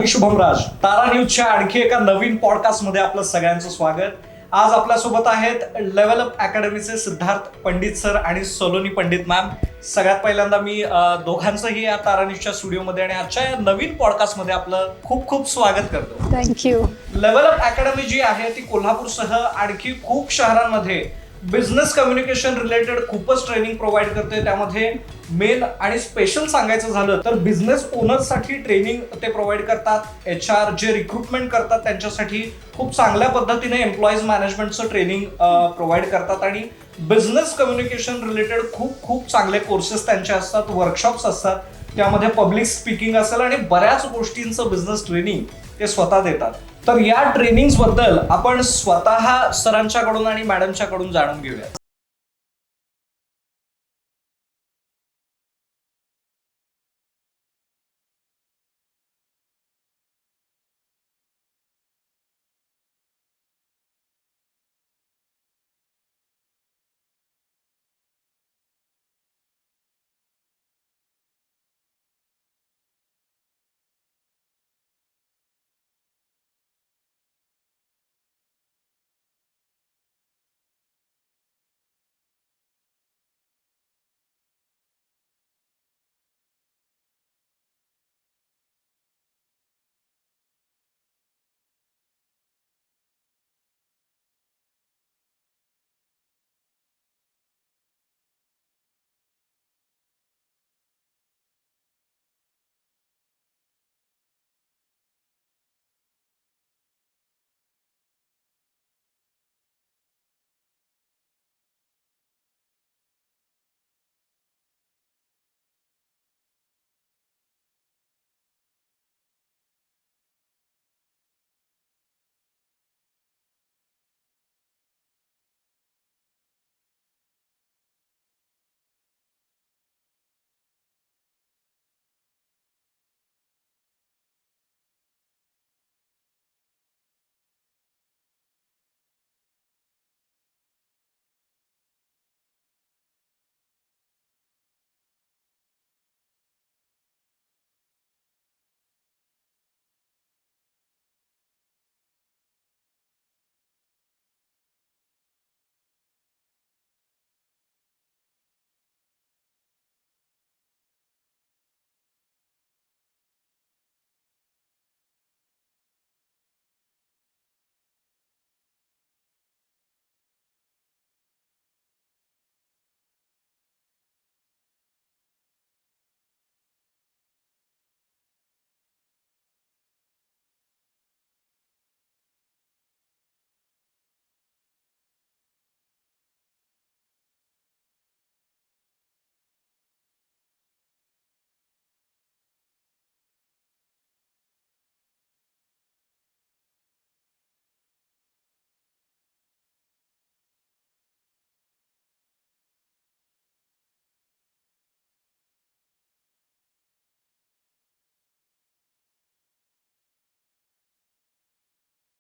मी शुभम राज. तारा न्यूजच्या आणखी एका नवीन पॉडकास्ट मध्ये आपलं सगळ्यांचं स्वागत. आज आपल्यासोबत आहेत लेव्हल अप अकॅडमीचे सिद्धार्थ पंडित सर आणि सोलोनी पंडित मॅम. सगळ्यात पहिल्यांदा मी दोघांचंही या तारा न्यूजच्या स्टुडिओमध्ये आणि आजच्या या नवीन पॉडकास्टमध्ये आपलं खूप खूप स्वागत करतो. थँक्यू. लेव्हल अप अकॅडमी जी आहे ती कोल्हापूरसह आणखी खूप शहरांमध्ये बिझनेस कम्युनिकेशन रिलेटेड खूपच ट्रेनिंग प्रोव्हाइड करते. त्यामध्ये मेन आणि स्पेशल सांगायचं झालं तर बिझनेस ओनर्ससाठी ट्रेनिंग ते प्रोव्हाइड करतात. HR जे रिक्रुटमेंट करतात त्यांच्यासाठी खूप चांगल्या पद्धतीने एम्प्लॉईज मॅनेजमेंटचं ट्रेनिंग प्रोव्हाइड करतात आणि बिझनेस कम्युनिकेशन रिलेटेड खूप खूप चांगले कोर्सेस त्यांचे असतात, वर्कशॉप्स असतात. त्यामध्ये पब्लिक स्पीकिंग असेल आणि बऱ्याच गोष्टींचं बिझनेस ट्रेनिंग ते स्वतः देतात. तर या ट्रेनिंग्स बद्दल आपण स्वतः सरांच्याकडून आणि मॅडमच्याकडून जाणून घेऊया.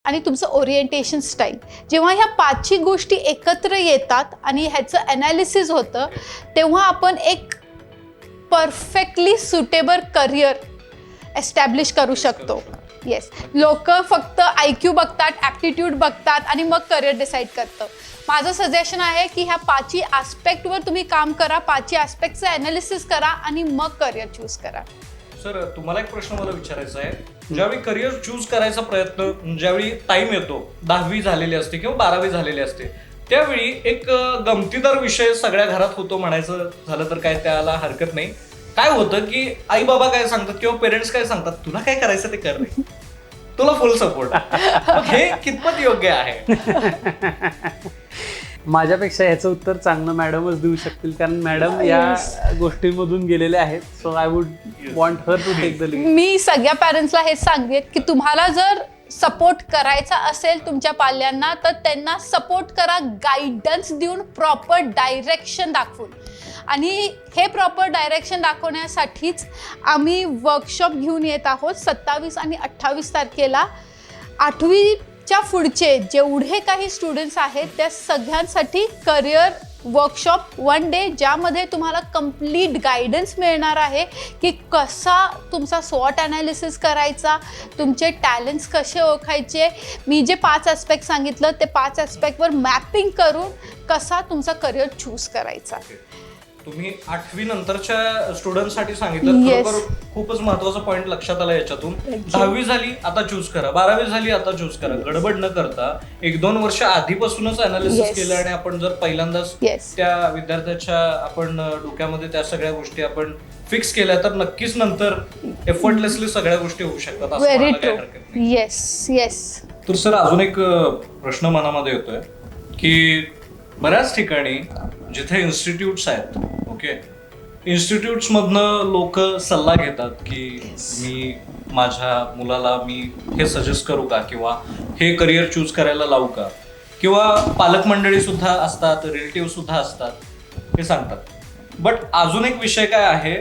आणि तुमचं ओरिएंटेशन स्टाईल जेव्हा ह्या पाचही गोष्टी एकत्र येतात आणि ह्याचं ॲनालिसिस होतं तेव्हा आपण एक परफेक्टली सुटेबल करिअर एस्टॅब्लिश करू शकतो. येस, लोक फक्त IQ बघतात, ॲप्टिट्यूड बघतात आणि मग करिअर डिसाईड करतं. माझं सजेशन आहे की ह्या पाचही आस्पेक्टवर तुम्ही काम करा, पाचही आस्पेक्टचं ॲनालिसिस करा आणि मग करिअर चूज करा. सर, तुम्हाला एक प्रश्न मला विचारायचा आहे. ज्यावेळी करिअर चूज करायचा प्रयत्न, ज्यावेळी टाइम येतो, 10वी झालेली असते किंवा 12वी झालेली असते, त्यावेळी एक गमतीदार विषय सगळ्या घरात होतो म्हणायचं झालं तर काय त्याला हरकत नाही. काय होतं की आई बाबा काय सांगतात किंवा पेरेंट्स काय सांगतात, तुला काय करायचं ते कर रे, तुला फुल सपोर्ट. हे कितपत योग्य आहे? माझ्यापेक्षा ह्याचं उत्तर चांगलं मॅडमच देऊ शकतील, कारण मॅडम या गोष्टींमधून गेलेले आहेत. So I would want her to take the lead. मी सगळ्या पॅरेंट्सला हेच सांगेन की तुम्हाला जर सपोर्ट करायचा असेल तुमच्या पाल्यांना तर त्यांना सपोर्ट करा, गायडन्स देऊन, प्रॉपर डायरेक्शन दाखवून. आणि हे प्रॉपर डायरेक्शन दाखवण्यासाठीच आम्ही वर्कशॉप घेऊन येत आहोत 27 आणि 28 तारखेला. 8वीच्या पुढचे जेवढे काही स्टुडंट्स आहेत त्या सगळ्यांसाठी करिअर वर्कशॉप 1 डे, ज्यामध्ये तुम्हाला कम्प्लीट गायडन्स मिळणार आहे की कसा तुमचा स्वॉट ॲनालिसिस करायचा, तुमचे टॅलेंट्स कसे ओळखायचे. मी जे 5 ॲस्पेक्ट सांगितलं ते 5 ॲस्पेक्टवर मॅपिंग करून कसा तुमचा करिअर चूज करायचा. तुम्ही 8वी नंतरच्या स्टुडंटसाठी सांगितलं. Yes. खरोखर खूपच महत्वाचा पॉईंट लक्षात आला याच्यातून. 10वी झाली आता चूज करा, 12वी झाली आता चूज करा. गडबड न करता 1-2 वर्ष आधीपासूनच अनालिसिस Yes. केलं आणि आपण जर पहिल्यांदाच Yes. त्या विद्यार्थ्याच्या आपण डोक्यामध्ये त्या सगळ्या गोष्टी आपण फिक्स केल्या तर नक्कीच नंतर एफर्टलेसली सगळ्या गोष्टी होऊ शकतात असं व्हेरी म्हणायला ट्रू. काही हरकत नाही. येस. तर सर अजून एक प्रश्न मनामध्ये येतोय की बऱ्याच ठिकाणी जिथे इन्स्टिट्यूट्स आहेत, ओके, इन्स्टिट्यूट्स मधनं लोक सल्ला घेतात की मी माझ्या मुलाला मी हे सजेस्ट करू का किंवा हे करिअर चूज करायला लावू का, किंवा पालक मंडळी सुद्धा असतात, रिलेटिव्ह सुद्धा असतात, हे सांगतात. बट अजून एक विषय काय आहे,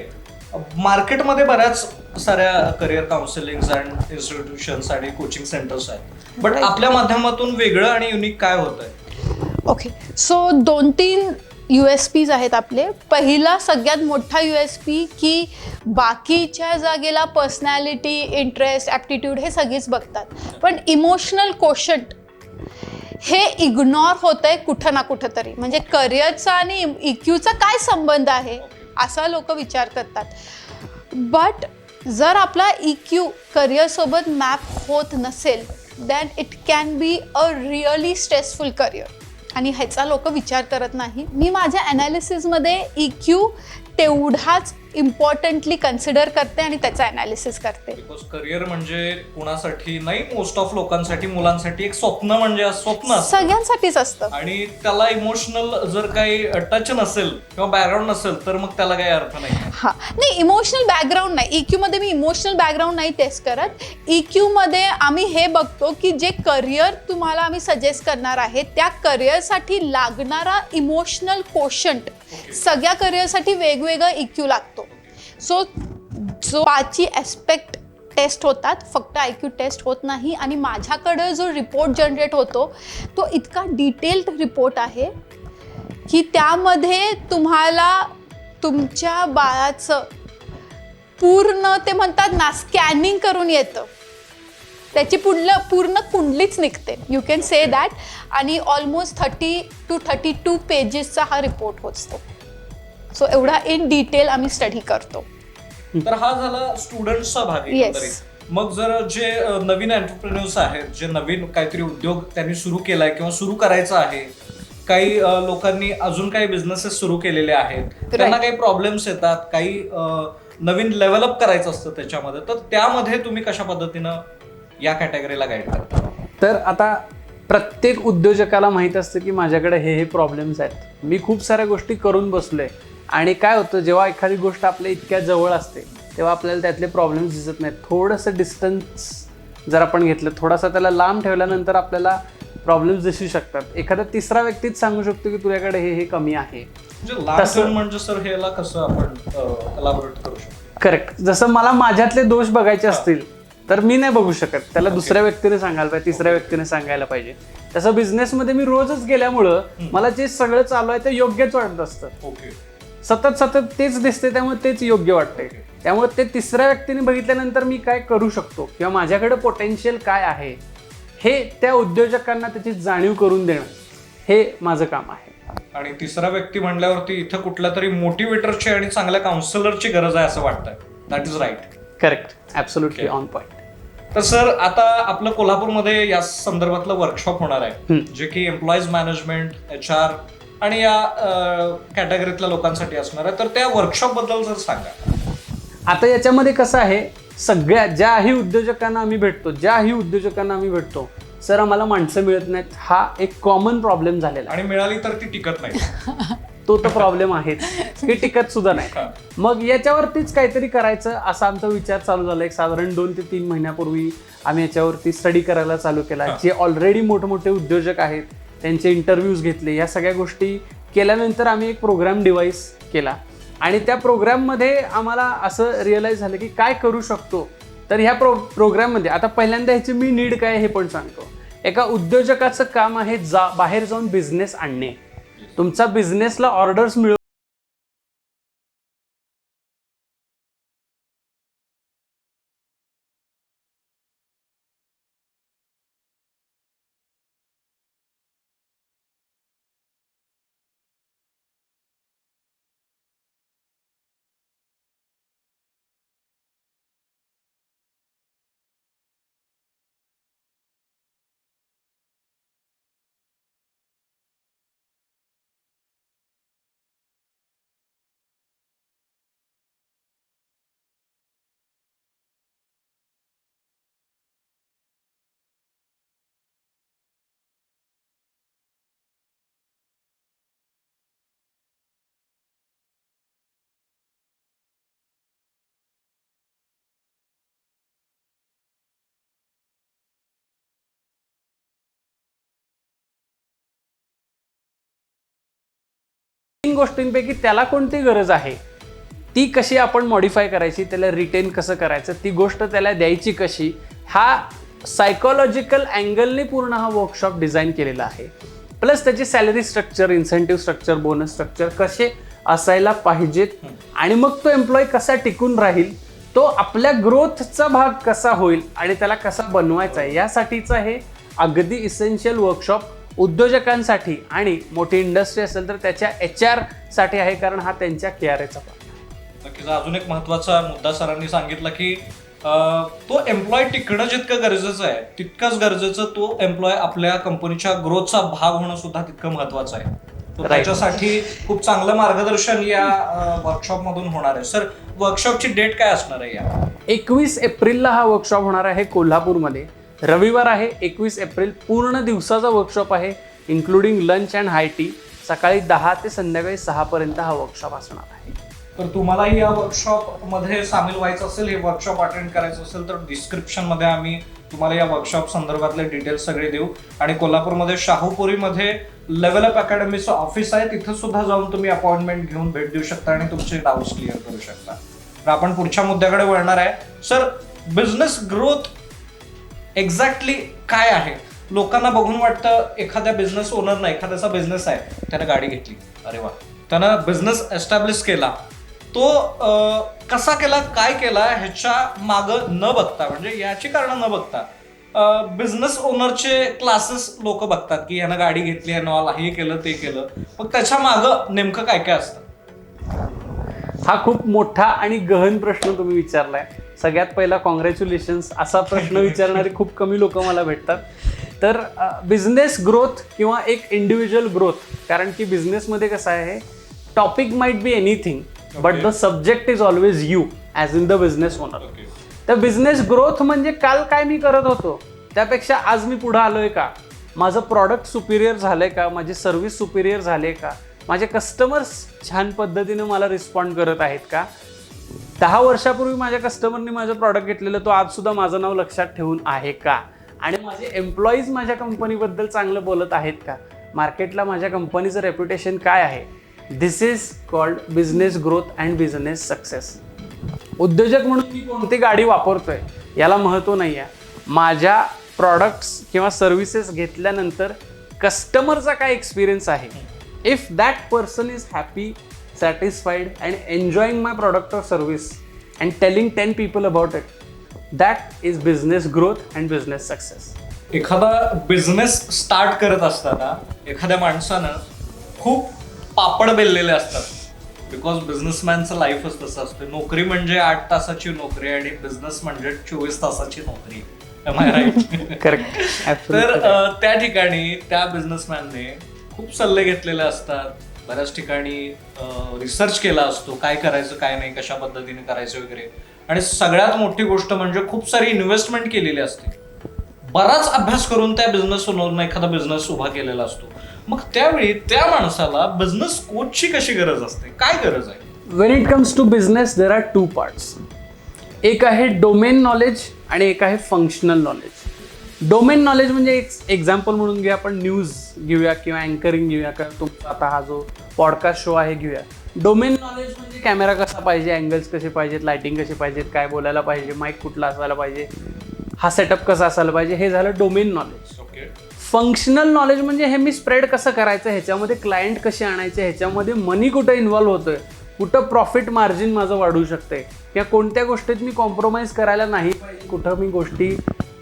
मार्केटमध्ये बऱ्याच साऱ्या करिअर काउन्सिलिंग अँड इन्स्टिट्यूशन्स आणि कोचिंग सेंटर्स आहेत. बट आपल्या माध्यमातून वेगळं आणि युनिक काय होत आहे? ओके, सो 2-3 USPs आहेत आपले. पहिला सगळ्यात मोठा USP की बाकीच्या जागेला पर्सनॅलिटी, इंटरेस्ट, ॲप्टिट्यूड हे सगळीच बघतात, पण इमोशनल कोशंट हे इग्नोर होत आहे कुठं ना कुठं तरी. म्हणजे करिअरचा आणि EQचा काय संबंध आहे असा लोक विचार करतात. बट जर आपला EQ करिअरसोबत मॅप होत नसेल than it can be a really stressful career, आणि ह्याचा लोक विचार करत नाही. मी माझ्या ॲनालिसिसमध्ये EQ तेवढाच इम्पॉर्टंटली कन्सिडर करते आणि त्याचा ॲनालिसिस करते. बिकॉज करिअर म्हणजे कुणासाठी नाही, मोस्ट ऑफ लोकांसाठी, मुलांसाठी एक स्वप्न म्हणजे स्वप्न असतं. सगळ्यांसाठीच असतं. आणि त्याला इमोशनल जर काही टच नसेल किंवा बॅकग्राऊंड नसेल तर मग त्याला काही अर्थ नाही. हां, नाही, इमोशनल बॅकग्राऊंड नाही. EQमध्ये मी इमोशनल बॅकग्राऊंड नाही टेस्ट करत. EQमध्ये आम्ही हे बघतो की जे करिअर तुम्हाला आम्ही सजेस्ट करणार आहे त्या करिअरसाठी लागणारा इमोशनल कोशंट सगळ्या करिअरसाठी वेगवेगळा EQ लागतो. सो जो 5 ॲस्पेक्ट टेस्ट होतात, फक्त IQ टेस्ट होत नाही. आणि माझ्याकडे जो रिपोर्ट जनरेट होतो तो इतका डिटेल्ड रिपोर्ट आहे की त्यामध्ये तुम्हाला तुमच्या बाळाचं पूर्ण ते म्हणतात ना स्कॅनिंग करून येतं, त्याची पूर्ण कुंडलीच निघते, यू कॅन से दॅट. आणि ऑलमोस्ट 30 to 32 पेजेसचा हा रिपोर्ट होतो. सो एवढा इन डिटेल आम्ही स्टडी करतो. तर हा झाला स्टुडंटचा भाग. Yes. मग जर जे नवीन एंटरप्रेन्योर्स आहेत, जे नवीन काहीतरी उद्योग त्यांनी सुरू केलाय किंवा सुरू करायचा आहे, काही लोकांनी अजून काही बिझनेसेस सुरू केलेले आहेत, त्यांना काही प्रॉब्लेम्स येतात, काही नवीन लेव्हलअप करायचं असतं त्याच्यामध्ये, तर त्यामध्ये तुम्ही कशा पद्धतीनं या कॅटेगरीला गाईड करता? तर आता प्रत्येक उद्योजकाला माहीत असतं की माझ्याकडे हे प्रॉब्लेम्स आहेत, मी खूप साऱ्या गोष्टी करून बसलोय. आणि काय होतं, जेव्हा एखादी गोष्ट आपल्या इतक्या जवळ असते तेव्हा आपल्याला त्यातले प्रॉब्लेम्स दिसत नाहीत. थोडंसं डिस्टन्स जर आपण घेतलं, थोडासा त्याला लांब ठेवल्यानंतर आपल्याला प्रॉब्लेम्स दिसू शकतात. एखादा तिसरा व्यक्तीच सांगू शकतो की तुझ्याकडे हे कमी आहे. म्हणजे सर ह्याला कसं आपण एलाबोरेट करू शकतो? करेक्ट. जसं मला माझ्यातले दोष बघायचे असतील तर मी नाही बघू शकत, त्याला दुसऱ्या व्यक्तीने सांगायला पाहिजे, तिसऱ्या व्यक्तीने सांगायला पाहिजे. तसं बिझनेसमध्ये मी रोजच गेल्यामुळं मला जे सगळं चालू आहे ते योग्यच वाटत असतं. ओके, सतत तेच दिसते, त्यामुळे तेच योग्य वाटते. त्यामुळे ते तिसऱ्या व्यक्तीने बघितल्यानंतर मी काय करू शकतो किंवा माझ्याकडे पोटेन्शियल काय आहे हे त्या उद्योजकांना त्याची जाणीव करून देणं हे माझं काम आहे. आणि तिसरा व्यक्ती म्हणल्यावरती इथं कुठल्या तरी मोटिवेटरची आणि चांगल्या काउन्सिलरची गरज आहे असं वाटतंय. That is right. Correct, absolutely on point. तर सर आता आपलं कोल्हापूरमध्ये या संदर्भातलं वर्कशॉप होणार आहे, जे की एम्प्लॉईज मॅनेजमेंट, HR आणि या कॅटेगरीतल्या लोकांसाठी असणार आहे. तर त्या वर्कशॉप बद्दल जर सांगा. आता याच्यामध्ये कसं आहे, ज्याही उद्योजकांना आम्ही भेटतो, सर आम्हाला माणसं मिळत नाहीत, हा एक कॉमन प्रॉब्लेम झालेला आहे. आणि मिळाली तर ती टिकत नाही. तो प्रॉब्लेम आहेच की टिकत सुद्धा नाही. मग याच्यावरतीच काहीतरी करायचं असा आमचा विचार चालू झाला. एक साधारण 2 ते 3 महिन्यापूर्वी आम्ही याच्यावरती स्टडी करायला चालू केला. जे ऑलरेडी मोठमोठे उद्योजक आहेत त्यांचे इंटरव्ह्यूज घेतले. या सगळ्या गोष्टी केल्यानंतर आम्ही एक प्रोग्राम डिव्हाइस केला आणि त्या प्रोग्राममध्ये आम्हाला असं रिअलाइज झालं की काय करू शकतो. तर ह्या प्रोग्राममध्ये आता पहिल्यांदा ह्याची मी नीड काय हे पण सांगतो. एका उद्योजकाचं काम आहे बाहेर जाऊन बिझनेस आणणे. तुमचा बिझनेसला ऑर्डर्स मिळव तीन गोष्टींपैकी त्याला कोणती गरज आहे ती कशी आपण मॉडिफाय करायची, त्याला रिटेन कसं करायचं, ती गोष्ट त्याला द्यायची कशी, हा सायकोलॉजिकल अँगलने पूर्ण हा वर्कशॉप डिझाईन केलेला आहे. प्लस त्याची salary structure, incentive structure, bonus structure कसे असायला पाहिजेत आणि मग तो एम्प्लॉई कसा टिकून राहील, तो आपल्या ग्रोथचा भाग कसा होईल आणि त्याला कसा बनवायचा आहे, यासाठीचं हे अगदी इसेन्शियल वर्कशॉप उद्योजकांसाठी आणि मोठी इंडस्ट्री असेल तर त्याच्या HR साठी आहे, कारण हा त्यांच्या KRAचा भाग आहे. नक्कीच. अजून एक महत्त्वाचा मुद्दा सरांनी सांगितला की तो एम्प्लॉय टिकणं जितकं गरजेचं आहे तितकंच गरजेचं तो एम्प्लॉय आपल्या कंपनीच्या ग्रोथचा भाग होणं सुद्धा तितकं महत्त्वाचं आहे. तर त्याच्यासाठी खूप चांगलं मार्गदर्शन या वर्कशॉप मधून होणार आहे. सर, वर्कशॉपची डेट काय असणार आहे या? 21 एप्रिलला हा वर्कशॉप होणार आहे कोल्हापूरमध्ये. रविवार आहे 21 एप्रिल. पूर्ण दिवसाचा वर्कशॉप आहे, including lunch and high T. सकाळी 10 ते संध्याकाळी 6 पर्यंत हा वर्कशॉप असणार आहे. तर तुम्हालाही या वर्कशॉप मध्ये सामील व्हायचं असेल, हे वर्कशॉप अटेंड करायचं असेल तर डिस्क्रिप्शन मध्ये आम्ही तुम्हाला या वर्कशॉप संदर्भातले डिटेल्स सगळे देऊ. आणि कोल्हापूरमध्ये शाहूपुरीमध्ये लेव्हल अप अकॅडमीचं ऑफिस आहे, तिथं सुद्धा जाऊन तुम्ही अपॉइंटमेंट घेऊन भेट देऊ शकता आणि तुमचे डाऊट्स क्लिअर करू शकता. तर आपण पुढच्या मुद्द्याकडे वळणार आहे. सर, बिझनेस ग्रोथ एक्झॅक्टली काय आहे? लोकांना बघून वाटतं एखाद्या बिझनेस ओनरनं, एखाद्याचा बिझनेस आहे, त्यानं गाडी घेतली, अरे वा, त्यानं बिझनेस एस्टॅब्लिश केला, तो कसा केला, काय केला ह्याच्या मागं न बघता, म्हणजे याची कारणं न बघता बिझनेस ओनरचे क्लासेस लोक बघतात की यानं गाडी घेतली, यानं हे केलं ते केलं, मग त्याच्या मागं नेमकं काय काय असतं? हा खूप मोठा आणि गहन प्रश्न तुम्ही विचारलाय. सगळ्यात पहिला कॉंग्रॅच्युलेशन्स. असा प्रश्न विचारणारे खूप कमी लोक मला भेटतात. तर बिझनेस ग्रोथ किंवा एक इंडिव्हिज्युअल ग्रोथ, कारण की बिझनेसमध्ये कसं आहे, topic might be anything but the subject is always you as in the business owner. तर बिझनेस ग्रोथ म्हणजे काल काय मी करत होतो त्यापेक्षा आज मी पुढे आलोय का, माझं प्रॉडक्ट सुपिरियर झालंय का, माझी सर्व्हिस सुपिरियर झाले का, माझे कस्टमर्स छान पद्धतीने मला रिस्पॉन्ड करत आहेत का, 10 वर्षापूर्वी माझ्या कस्टमरनी माझं प्रॉडक्ट घेतलेलं तो आज सुद्धा माझं नाव लक्षात ठेवून आहे का, आणि माझे एम्प्लॉईज माझ्या कंपनीबद्दल चांगलं बोलत आहेत का, मार्केटला माझ्या कंपनीचं रेप्युटेशन काय आहे. This is called business growth and business success. उद्योजक म्हणून मी कोणती गाडी वापरतोय याला महत्त्व नाही आहे, माझ्या प्रॉडक्ट्स किंवा सर्व्हिसेस घेतल्यानंतर कस्टमरचा काय एक्सपिरियन्स आहे. If that person is happy, satisfied and enjoying my product or service and telling 10 people about it, that is business growth and business success. एखादा बिझनेस स्टार्ट करत असताना एखाद्या माणसानं खूप पापड बेललेले असतात, बिकॉज बिझनेसमॅनचं लाईफच तसं असतं. नोकरी म्हणजे 8 तासाची नोकरी आणि बिझनेस म्हणजे 24 तासाची नोकरी. करेक्ट. तर त्या ठिकाणी त्या बिझनेसमॅनने खूप सल्ले घेतलेले असतात, बऱ्याच ठिकाणी रिसर्च केला असतो, काय करायचं काय नाही, कशा पद्धतीने करायचं वगैरे, आणि सगळ्यात मोठी गोष्ट म्हणजे खूप सारी इन्व्हेस्टमेंट केलेली असते. बराच अभ्यास करून त्या बिझनेस ओनरनं एखादा बिझनेस उभा केलेला असतो. मग त्यावेळी त्या माणसाला बिझनेस कोचची कशी गरज असते, काय गरज आहे? When it comes to business there are 2 parts. एक आहे डोमेन नॉलेज आणि एक आहे फंक्शनल नॉलेज. डोमेन नॉलेज म्हणजे एक एक्झाम्पल म्हणून घेऊया, आपण न्यूज घेऊया किंवा अँकरिंग घेऊया, किंवा तुमचा आता हा जो पॉडकास्ट शो आहे घेऊया. डोमेन नॉलेज म्हणजे कॅमेरा कसा पाहिजे, अँगल्स कसे पाहिजेत, लाइटिंग कशी पाहिजेत, काय बोलायला पाहिजे, माईक कुठला असायला पाहिजे, हा सेटअप कसा असायला पाहिजे, हे झालं डोमेन नॉलेज. फंक्शनल नॉलेज म्हणजे हे मी स्प्रेड कसं करायचं, ह्याच्यामध्ये क्लायंट कसे आणायचे, ह्याच्यामध्ये मनी कुठं इन्व्हॉल्व्ह होतोय, कुठं प्रॉफिट मार्जिन माझं वाढू शकते, किंवा कोणत्या गोष्टीत मी कॉम्प्रोमाइज करायला नाही पाहिजे, कुठं मी गोष्टी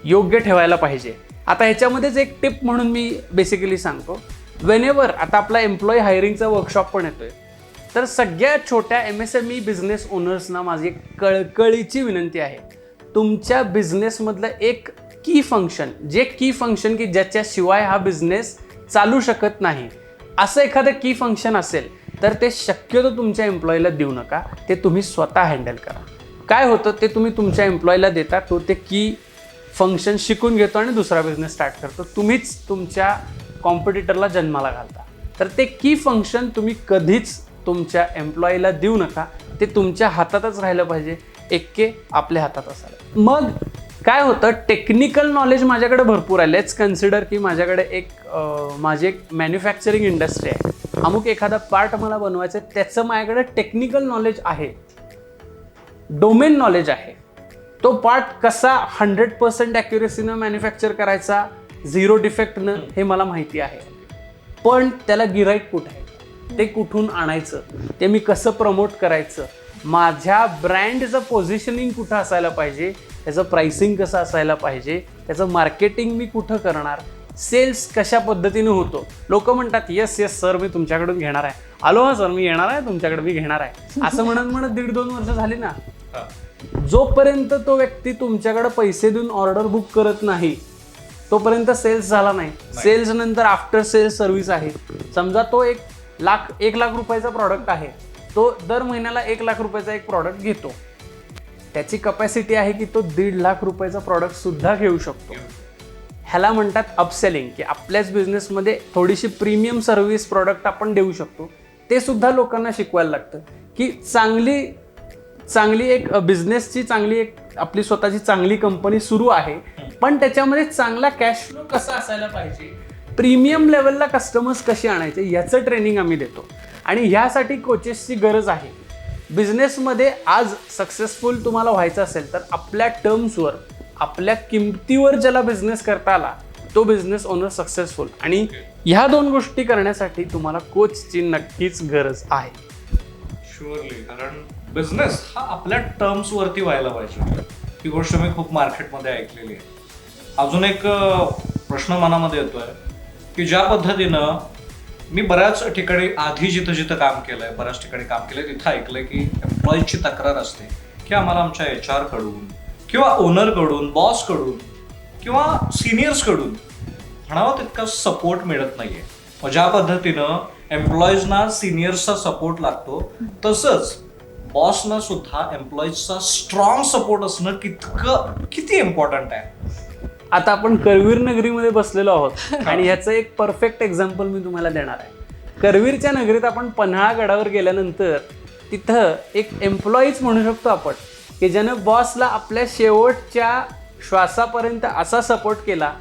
योग्य ठेवायला पाहिजे. आता ह्याच्यामध्येच एक टिप म्हणून मी बेसिकली सांगतो, वेनेवर आता आपला एम्प्लॉई हायरिंगचा वर्कशॉप पण येतोय, तर सगळ्यात छोट्या MSME बिझनेस ओनर्सना माझी एक कळकळीची विनंती आहे, तुमच्या बिझनेसमधलं एक की फंक्शन की ज्याच्याशिवाय हा बिझनेस चालू शकत नाही, असं एखादं की फंक्शन असेल तर ते शक्यतो तुमच्या एम्प्लॉईला देऊ नका, ते तुम्ही स्वतः हँडल करा. काय होतं ते तुम्ही तुमच्या एम्प्लॉईला देता, तो ते की फंक्शन शिकून घेतो आणि दुसरा बिझनेस स्टार्ट करतो, तुम्हीच तुमच्या कॉम्पिटिटरला जन्माला घालता. तर ते की फंक्शन तुम्ही कधीच तुमच्या एम्प्लॉईला देऊ नका, ते तुमच्या हातातच राहिलं पाहिजे, एक्के आपल्या हातात असायला. मग काय होतं, टेक्निकल नॉलेज माझ्याकडे भरपूर आहे. लेट्स कन्सिडर की माझ्याकडे माझी एक मॅन्युफॅक्चरिंग इंडस्ट्री आहे, अमुक एखादा पार्ट मला बनवायचं आहे, त्याचं माझ्याकडे टेक्निकल नॉलेज आहे, डोमेन नॉलेज आहे. तो पार्ट कसा 100% ॲक्युरेसीनं मॅन्युफॅक्चर करायचा, 0 डिफेक्टनं, हे मला माहिती आहे. पण त्याला गिराईक कुठं आहे, ते कुठून आणायचं, ते मी कसं प्रमोट करायचं, माझ्या ब्रँडचं पोझिशनिंग कुठं असायला पाहिजे, त्याचं प्राइसिंग कसं असायला पाहिजे, त्याचं मार्केटिंग मी कुठं करणार, सेल्स कशा पद्धतीने होतो. लोक म्हणतात येस सर मी तुमच्याकडून घेणार आहे, आलो हा सर मी येणार आहे तुमच्याकडे, मी घेणार आहे, असं म्हणत 1.5-2 वर्ष झाली ना, जोपर्यंत तो व्यक्ती तुमच्याकडे पैसे देऊन ऑर्डर बुक करत नाही तोपर्यंत सेल्स झाला नाही. सेल्स नंतर आफ्टर सेल्स सर्व्हिस आहे. समजा तो 1 लाख रुपयाचा प्रॉडक्ट आहे, तो दर महिन्याला 1 लाख रुपयाचा एक प्रॉडक्ट घेतो, त्याची कपॅसिटी आहे की तो 1.5 लाख रुपयाचा प्रॉडक्ट सुद्धा घेऊ शकतो. ह्याला म्हणतात अपसेलिंग, की आपल्याच बिझनेसमध्ये थोडीशी प्रीमियम सर्व्हिस प्रॉडक्ट आपण देऊ शकतो. ते सुद्धा लोकांना शिकवायला लागतं की चांगली एक बिझनेसची चांगली एक आपली स्वतःची चांगली कंपनी सुरू आहे, पण त्याच्यामध्ये चांगला कॅश फ्लो कसा असायला पाहिजे, प्रीमियम लेवलला कस्टमर्स कसे आणायचे, याचं ट्रेनिंग आम्ही देतो. आणि ह्यासाठी कोचेसची गरज आहे. बिझनेसमध्ये आज सक्सेसफुल तुम्हाला व्हायचं असेल तर आपल्या टर्म्सवर, आपल्या किमतीवर ज्याला बिझनेस करता आला तो बिझनेस ओनर सक्सेसफुल. आणि ह्या 2 गोष्टी करण्यासाठी तुम्हाला कोचची नक्कीच गरज आहे. शुअरली, कारण बिझनेस हा आपल्या टर्म्स वरती व्हायला पाहिजे. ही गोष्ट मी खूप मार्केटमध्ये ऐकलेली आहे. अजून एक प्रश्न मनामध्ये येतोय की ज्या पद्धतीनं मी बऱ्याच ठिकाणी आधी जिथं काम केलंय, बऱ्याच ठिकाणी काम केलंय, तिथं ऐकलंय की एम्प्लॉईजची तक्रार असते की आम्हाला आमच्या HR कडून किंवा ओनर कडून, बॉस कडून किंवा सिनियर्स कडून म्हणावा तितका सपोर्ट मिळत नाहीये. मग ज्या पद्धतीनं एम्प्लॉईजना सिनियर्सचा सपोर्ट लागतो, तसंच बॉसना सुद्धा एम्प्लॉईजचा स्ट्रॉंग सपोर्ट असणं किती इम्पॉर्टंट आहे. आता आपण करवीर नगरीमध्ये बसलेलो आहोत आणि ह्याचं एक परफेक्ट एक्झाम्पल मी तुम्हाला देणार आहे. करवीरच्या नगरीत आपण पन्हाळा गडावर गेल्यानंतर तिथं एक एम्प्लॉईज म्हणू शकतो आपण की ज्यानं बॉसला आपल्या शेवटच्या श्वासापर्यंत असा सपोर्ट केला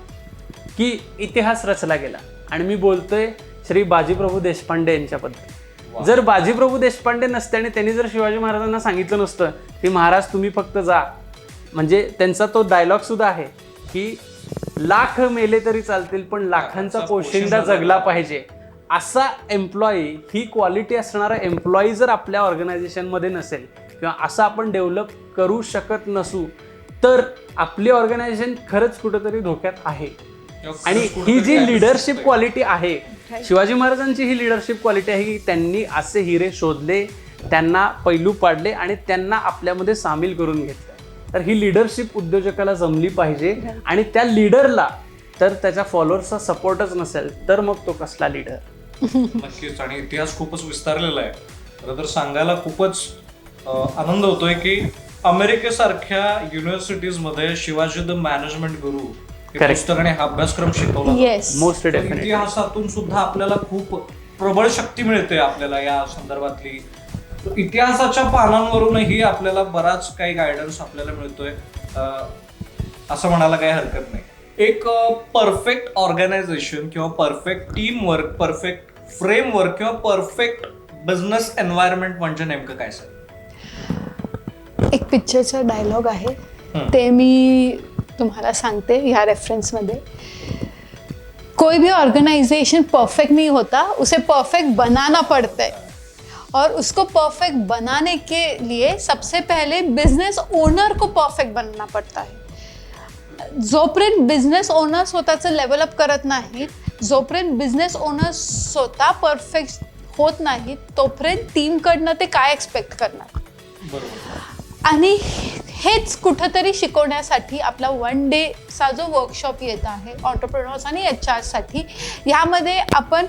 की इतिहास रचला गेला. आणि मी बोलतोय श्री बाजीप्रभू देशपांडे यांच्याबद्दल. जर बाजीप्रभू देशपांडे नसते आणि त्यांनी जर शिवाजी महाराजांना सांगितलं नसतं की महाराज तुम्ही फक्त जा, म्हणजे त्यांचा तो डायलॉग सुद्धा आहे की लाख मेले तरी चालतील पण लाखांचा पोशिंदा जगला पाहिजे, असा एम्प्लॉई, ही क्वालिटी असणारा एम्प्लॉई जर आपल्या ऑर्गनायझेशनमध्ये नसेल किंवा असं आपण डेव्हलप करू शकत नसू तर आपली ऑर्गनायझेशन खरंच कुठंतरी धोक्यात आहे. आणि ही जी लिडरशिप क्वालिटी आहे, शिवाजी महाराजांची ही लिडरशिप क्वालिटी आहे की त्यांनी असे हिरे शोधले, त्यांना पैलू पाडले आणि त्यांना आपल्यामध्ये सामील करून घेतलं. तर ही लिडरशिप उद्योजकाला जमली पाहिजे आणि त्या लिडरला तर त्याच्या फॉलोअर्सचा सपोर्टच नसेल तर मग तो कसला लिडर. नक्कीच. आणि इतिहास खूपच विस्तारलेला आहे. खरं तर सांगायला खूपच आनंद होतोय की अमेरिकेसारख्या युनिव्हर्सिटीजमध्ये शिवाजी द मॅनेजमेंट गुरु पुस्तकाने हा अभ्यासक्रम शिकवला. मोस्ट डेफिनेटली इतिहासातून सुद्धा आपल्याला खूप प्रबळ शक्ती मिळते आपल्याला या संदर्भातली. इतिहासाच्या पानांवरूनही आपल्याला बराच काही गायडन्स आपल्याला मिळतोय, असं म्हणायला काही हरकत नाही. एक परफेक्ट ऑर्गनायझेशन किंवा perfect team work, perfect framework किंवा परफेक्ट बिझनेस एन्व्हायरमेंट म्हणजे नेमकं काय सर? एक पिक्चरचा डायलॉग आहे, ते मी तुम्हाला सांगते ह्या रेफरन्समध्ये. कोई भी ऑर्गेनाइजेशन परफेक्ट नहीं होता, उसे परफेक्ट बनाना पड़ता है। और उसको परफेक्ट बनाने के लिए सबसे पहले बिझनेस ओनर को परफेक्ट बनना पड़ता आहे। जोपर्यंत बिझनेस ओनर स्वतःचं लेवलअप करत नाहीत, जोपर्यंत बिझनेस ओनर स्वतः परफेक्ट होत नाहीत, तोपर्यंत टीमकडनं ते काय एक्सपेक्ट करणार। आणि हेच कुठंतरी शिकवण्यासाठी आपला 1 डेचा जो वर्कशॉप येत आहे एंटरप्रेन्योर्स आणि HR साठी, ह्यामध्ये आपण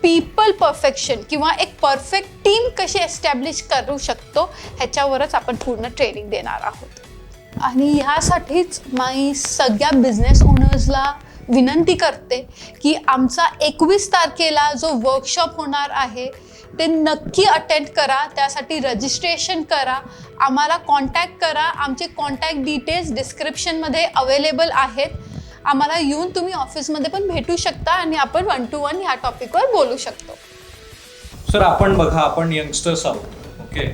पीपल परफेक्शन किंवा एक परफेक्ट टीम कशी एस्टॅब्लिश करू शकतो ह्याच्यावरच आपण पूर्ण ट्रेनिंग देणार आहोत। आणि ह्यासाठीच मी सगळ्या बिझनेस ओनर्सला विनंती करते की आमचा 21 तारखेला जो वर्कशॉप होणार आहे ते नक्की अटेंड करा, त्यासाठी रजिस्ट्रेशन करा, आम्हाला कॉन्टॅक्ट करा। आमचे कॉन्टॅक्ट डिटेल्स डिस्क्रिप्शनमध्ये अवेलेबल आहेत। आम्हाला येऊन तुम्ही ऑफिसमध्ये पण भेटू शकता आणि आपण 1 to 1 ह्या टॉपिकवर बोलू शकतो। सर आपण बघा, आपण यंगस्टर्स आहोत, ओके,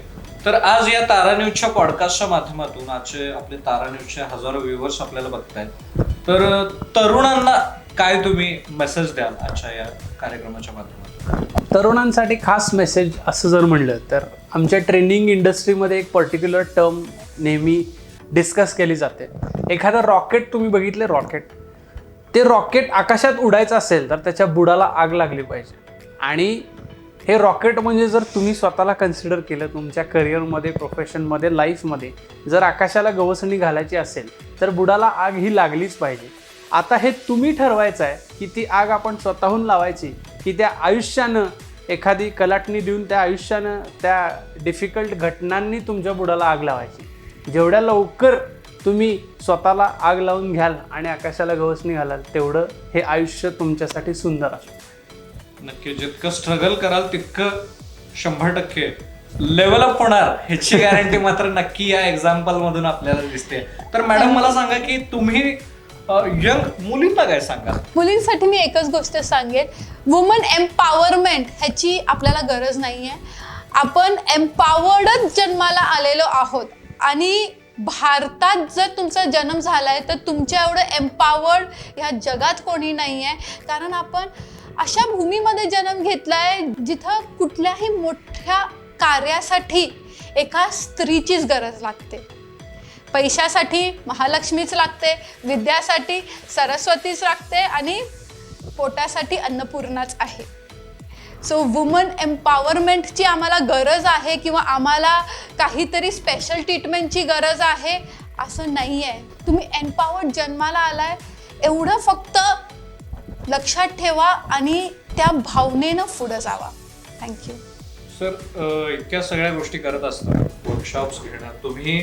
तर आज या तारा न्यूजच्या पॉडकास्टच्या माध्यमातून आजचे आपले तारा न्यूजचे हजारो व्ह्युअर्स आपल्याला बघतायत, तर तरुणांना काय तुम्ही मेसेज द्याल आजच्या या कार्यक्रमाच्या माध्यमातून? तरुणांसाठी खास मेसेज असं जर म्हणलं तर आमच्या ट्रेनिंग इंडस्ट्रीमध्ये एक पर्टिक्युलर टर्म नेहमी डिस्कस केली जाते। एखादं रॉकेट तुम्ही बघितले, रॉकेट, ते रॉकेट आकाशात उडायचं असेल तर त्याच्या बुडाला आग लागली पाहिजे। आणि हे रॉकेट म्हणजे जर तुम्ही स्वतःला कन्सिडर केलं तुमच्या करिअरमध्ये, प्रोफेशनमध्ये, लाईफमध्ये जर आकाशाला गवसणी घालायची असेल तर बुडाला आग ही लागलीच पाहिजे। आता हे तुम्ही ठरवायचं आहे की ती आग आपण स्वतःहून लावायची की त्या आयुष्यानं एखादी कलाटणी देऊन त्या आयुष्यानं त्या डिफिकल्ट घटनांनी तुमच्या बुडाला आग लावायची। जेवढ्या लवकर तुम्ही स्वतःला आग लावून घ्याल आणि आकाशाला गवसणी घालाल तेवढं हे आयुष्य तुमच्यासाठी सुंदर असेल। नक्की, जितकं स्ट्रगल कराल तितकं 100% लेवलअप होणार ह्याची गॅरंटी मात्र नक्की या एक्झाम्पल मधून आपल्याला दिसते। तर मॅडम मला सांगा की तुम्ही यंग मुलींना काय सांगाल? मुलींसाठी मी एकच गोष्ट सांगेन, वुमन एम्पॉवरमेंट ह्याची आपल्याला गरज नाही आहे। आपण एम्पॉवर्डच जन्माला आलेलो आहोत आणि भारतात जर तुमचा जन्म झालाय तर तुमच्या एवढं एम्पॉवर्ड ह्या जगात कोणी नाही आहे। कारण आपण अशा भूमीमध्ये जन्म घेतलाय जिथं कुठल्याही मोठ्या कार्यासाठी एका स्त्रीचीच गरज लागते। पैशासाठी महालक्ष्मीच लागते, विद्यासाठी सरस्वतीच लागते आणि पोटासाठी अन्नपूर्णाच आहे। सो वुमन एम्पॉवरमेंटची आम्हाला गरज आहे किंवा आम्हाला काहीतरी स्पेशल ट्रीटमेंटची गरज आहे असं नाही आहे। तुम्ही एम्पॉवर्ड जन्माला आलाय एवढं फक्त लक्षात ठेवा आणि त्या भावनेनं पुढे जावा। Thank you sir. इतक्या सगळ्या गोष्टी करत असतात, वर्कशॉप्स घेणार, तुम्ही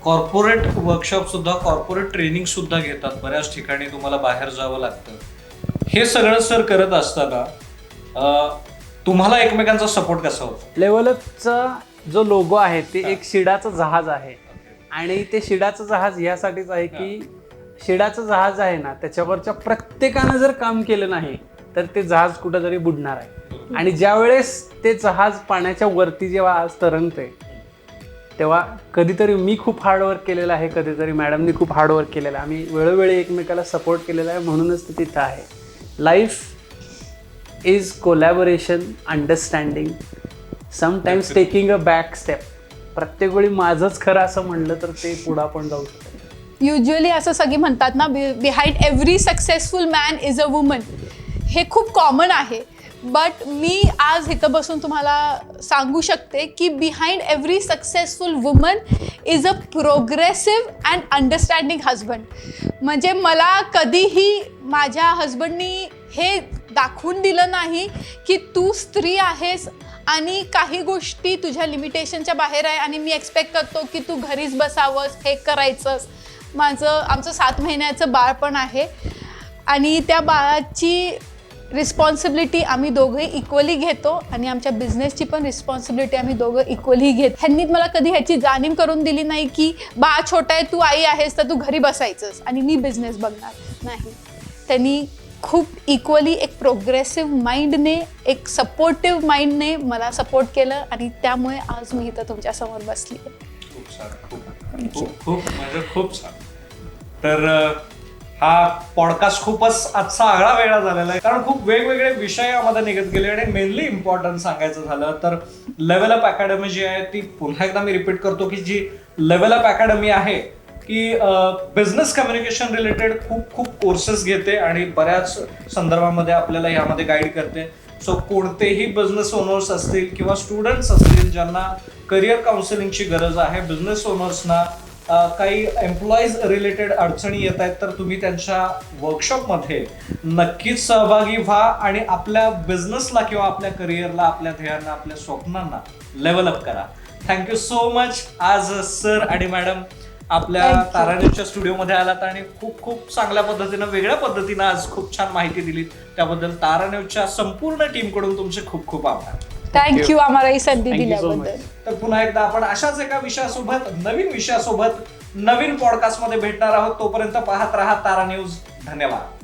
कॉर्पोरेट वर्कशॉप सुद्धा, कॉर्पोरेट ट्रेनिंग सुद्धा घेतात, बऱ्याच ठिकाणी तुम्हाला बाहेर जावं लागतं। हे सगळं सर करत असताना तुम्हाला एकमेकांचा सपोर्ट कसा होतो? लेवलअपचा जो लोगो आहे ते एक शिडाचं जहाज आहे आणि ते शिडाचं जहाज यासाठीच आहे की शिडाचं जहाज आहे ना त्याच्यावरच्या प्रत्येकानं जर काम केलं नाही तर ते जहाज कुठंतरी बुडणार आहे। आणि ज्या वेळेस ते जहाज पाण्याच्या वरती जेव्हा आज तरंगते तेव्हा कधीतरी मी खूप हार्डवर्क केलेलं आहे, कधीतरी मॅडमनी खूप हार्डवर्क केलेलं आहे, आम्ही वेळोवेळी एकमेकाला सपोर्ट केलेला आहे, म्हणूनच ते तिथं आहे। Life is collaboration, understanding, sometimes taking a back step. प्रत्येक वेळी माझंच खरं असं म्हणलं तर ते पुढं पण जाऊ शकतं। युजली असं सगळी म्हणतात ना, behind every successful man is a woman, हे खूप कॉमन आहे। बट मी आज इथं बसून तुम्हाला सांगू शकते की behind every successful woman is a progressive and understanding husband. म्हणजे मला कधीही माझ्या हजबंडनी हे दाखवून दिलं नाही की तू स्त्री आहेस आणि काही गोष्टी तुझ्या लिमिटेशनच्या बाहेर आहे आणि मी एक्सपेक्ट करतो की तू घरीच बसावंस, हे करायचंस। आमचं 7 महिन्याचं बाळ पण आहे आणि त्या बाळाची रिस्पॉन्सिबिलिटी आम्ही दोघे इक्वली घेतो आणि आमच्या बिझनेसची पण रिस्पॉन्सिबिलिटी आम्ही दोघं इक्वली घेतो। ह्यांनी मला कधी ह्याची जाणीव करून दिली नाही की बाळ छोटा आहे, तू आई आहेस तर तू घरी बसायचंस आणि मी बिझनेस बघणार नाही। त्यांनी खूप इक्वली एक प्रोग्रेसिव्ह माइंडने, एक सपोर्टिव्ह माइंडने मला सपोर्ट केलं आणि त्यामुळे आज मी इथं तुमच्यासमोर बसली आहे। खूप छान, खूप खूप म्हणजे खूप छान। तर हा पॉडकास्ट खूपच आजचा आगळा वेगळा झालेला आहे, कारण खूप वेगवेगळे विषय यामध्ये निघत गेले आणि मेनली इम्पॉर्टंट सांगायचं झालं तर लेव्हल अप अकॅडमी जी आहे ती पुन्हा एकदा मी रिपीट करतो की जी लेव्हल अप अकॅडमी आहे की बिझनेस कम्युनिकेशन रिलेटेड खूप खूप कोर्सेस घेते आणि बऱ्याच संदर्भामध्ये आपल्याला यामध्ये गाईड करते. सो कोणतेही बिझनेस ओनर्स असतील किंवा स्टुडंट्स असतील ज्यांना करिअर काउन्सिलिंगची गरज आहे, बिझनेस ओनर्सना काही एम्प्लॉईज रिलेटेड अडचणी येत आहेत, तर तुम्ही त्यांच्या वर्कशॉपमध्ये नक्कीच सहभागी व्हा आणि आपल्या बिझनेसला किंवा आपल्या करिअरला, आपल्या ध्येयांना, आपल्या स्वप्नांना लेवल अप करा. Thank you so much. आज सर आणि मॅडम आपल्या Thank you. तारा न्यूजच्या स्टुडिओमध्ये आलात आणि खूप खूप चांगल्या पद्धतीनं, वेगळ्या पद्धतीनं आज खूप छान माहिती दिली. त्याबद्दल तारा न्यूजच्या संपूर्ण टीमकडून तुमचे खूप खूप आभार. थँक्यू आम्हाला ही संधी Thank you so दिल्याबद्दल. much. तर पुन्हा एकदा आपण अशाच एका विषयासोबत, नवीन विषयासोबत, नवीन पॉडकास्टमध्ये भेटणार आहोत. तोपर्यंत पाहत राहा तारा न्यूज. धन्यवाद.